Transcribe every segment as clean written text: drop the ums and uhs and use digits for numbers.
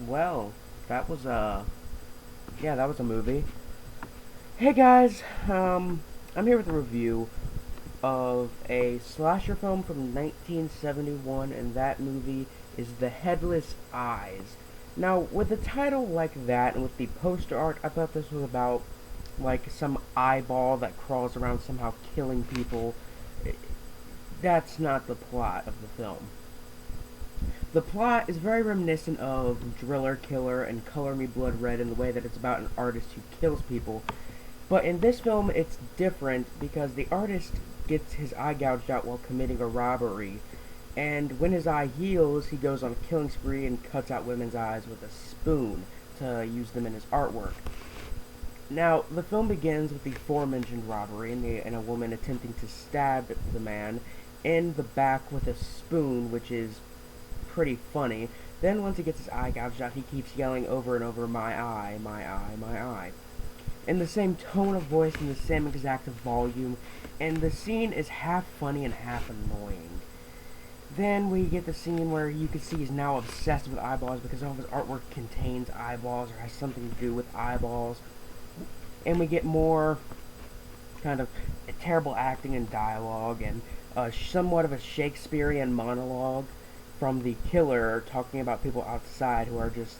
Well, that was that was a movie. Hey guys, I'm here with a review of a slasher film from 1971, and that movie is The Headless Eyes. Now, with a title like that and with the poster art, I thought this was about like some eyeball that crawls around somehow killing people. That's not the plot of the film. The plot is very reminiscent of Driller Killer and Color Me Blood Red in the way that it's about an artist who kills people. But in this film, it's different because the artist gets his eye gouged out while committing a robbery. And when his eye heals, he goes on a killing spree and cuts out women's eyes with a spoon to use them in his artwork. Now, the film begins with the aforementioned robbery and a woman attempting to stab the man in the back with a spoon, which is pretty funny. Then once he gets his eye gouged out, he keeps yelling over and over, "My eye, my eye, my eye," in the same tone of voice and the same exact volume, and the scene is half funny and half annoying. Then we get the scene where you can see he's now obsessed with eyeballs because all of his artwork contains eyeballs or has something to do with eyeballs. And we get more kind of terrible acting and dialogue and somewhat of a Shakespearean monologue from the killer talking about people outside who are just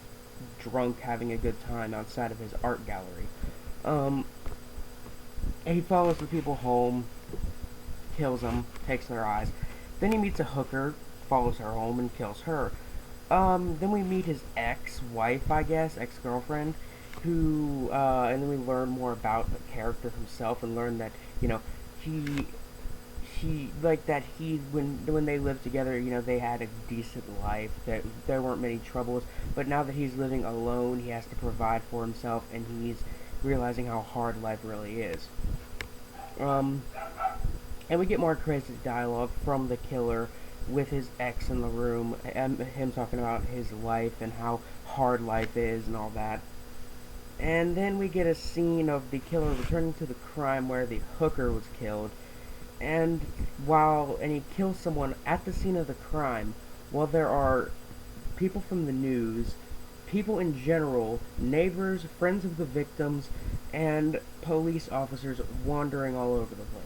drunk having a good time outside of his art gallery. Um, he follows the people home, kills them, takes their eyes. Then he meets a hooker, follows her home, and kills her. Then we meet his ex-wife, I guess, ex-girlfriend, and then we learn more about the character himself and learn that, he when they lived together, they had a decent life, that there weren't many troubles, but now that he's living alone, he has to provide for himself, and he's realizing how hard life really is. um and we get more crazy dialogue from the killer with his ex in the room, and him talking about his life and how hard life is and all that. And then we get a scene of the killer returning to the crime where the hooker was killed, and he kills someone at the scene of the crime, while there are people from the news, people in general, neighbors, friends of the victims, and police officers wandering all over the place.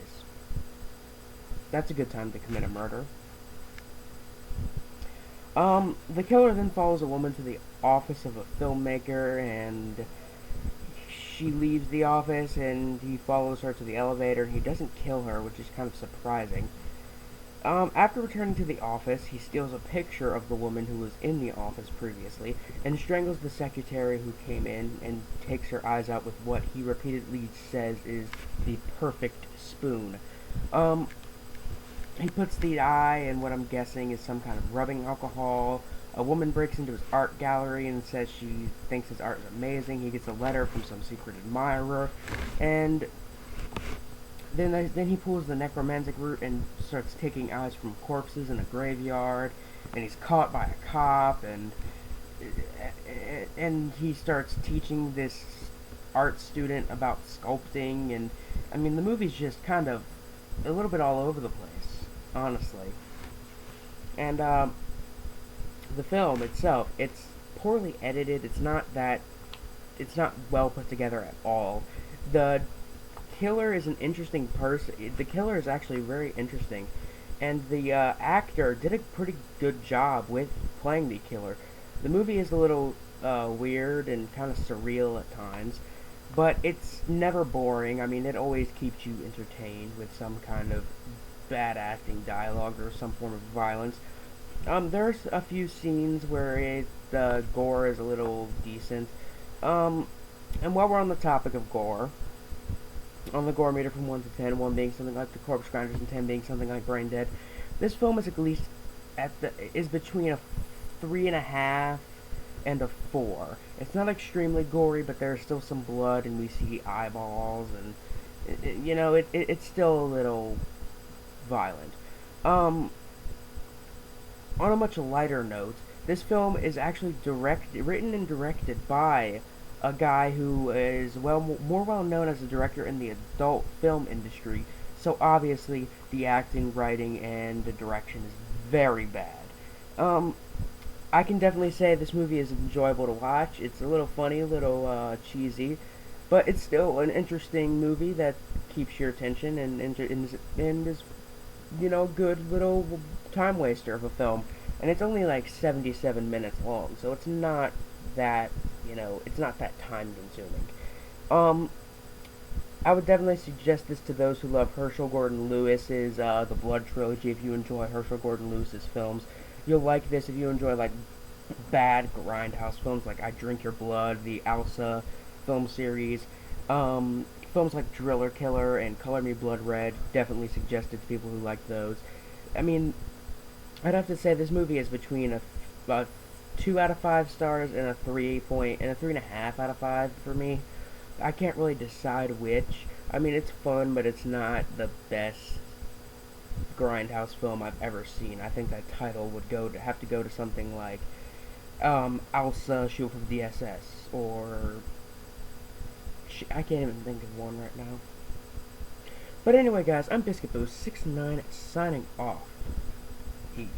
That's a good time to commit a murder. The killer then follows a woman to the office of a filmmaker, and she leaves the office, and he follows her to the elevator. He doesn't kill her, which is kind of surprising. After returning to the office, he steals a picture of the woman who was in the office previously and strangles the secretary who came in and takes her eyes out with what he repeatedly says is the perfect spoon. Um, he puts the eye in what I'm guessing is some kind of rubbing alcohol. A woman breaks into his art gallery and says she thinks his art is amazing. He gets a letter from some secret admirer, and then he pulls the necromantic route and starts taking eyes from corpses in a graveyard, and he's caught by a cop, and he starts teaching this art student about sculpting, and I mean the movie's just kind of a little bit all over the place, honestly. And the film itself, it's poorly edited. It's not well put together at all. The killer is an interesting person. The killer is actually very interesting, and the actor did a pretty good job with playing the killer. The movie is a little weird and kind of surreal at times, but it's never boring. I mean, it always keeps you entertained with some kind of bad acting, dialogue, or some form of violence. There's a few scenes where the gore is a little decent. Um, and while we're on the topic of gore, on the gore meter from 1 to 10, 1 being something like The Corpse Grinders and 10 being something like Brain Dead, this film is at least is between a 3.5 and a 4. It's not extremely gory, but there's still some blood, and we see eyeballs, and it's still a little violent. Um, on a much lighter note, this film is actually written and directed by a guy who is more well known as a director in the adult film industry. So obviously, the acting, writing, and the direction is very bad. Um, I can definitely say this movie is enjoyable to watch. It's a little funny, a little cheesy, but it's still an interesting movie that keeps your attention and is, good little time waster of a film. And it's only like 77 minutes long, so it's not that, it's not that time consuming. Um, I would definitely suggest this to those who love Herschel Gordon Lewis's The Blood Trilogy. If you enjoy Herschel Gordon Lewis's films, you'll like this. If you enjoy like bad Grindhouse films like I Drink Your Blood, the Elsa film series, films like Driller Killer and Color Me Blood Red, definitely suggested to people who like those. I mean, I'd have to say this movie is between a 2 out of 5 stars and a 3.5 out of 5 for me. I can't really decide which. I mean, it's fun, but it's not the best Grindhouse film I've ever seen. I think that title would have to go to something like Elsa, Shield from the SS, or I can't even think of one right now. But anyway, guys, I'm Biscuit Boo 69 signing off. Peace.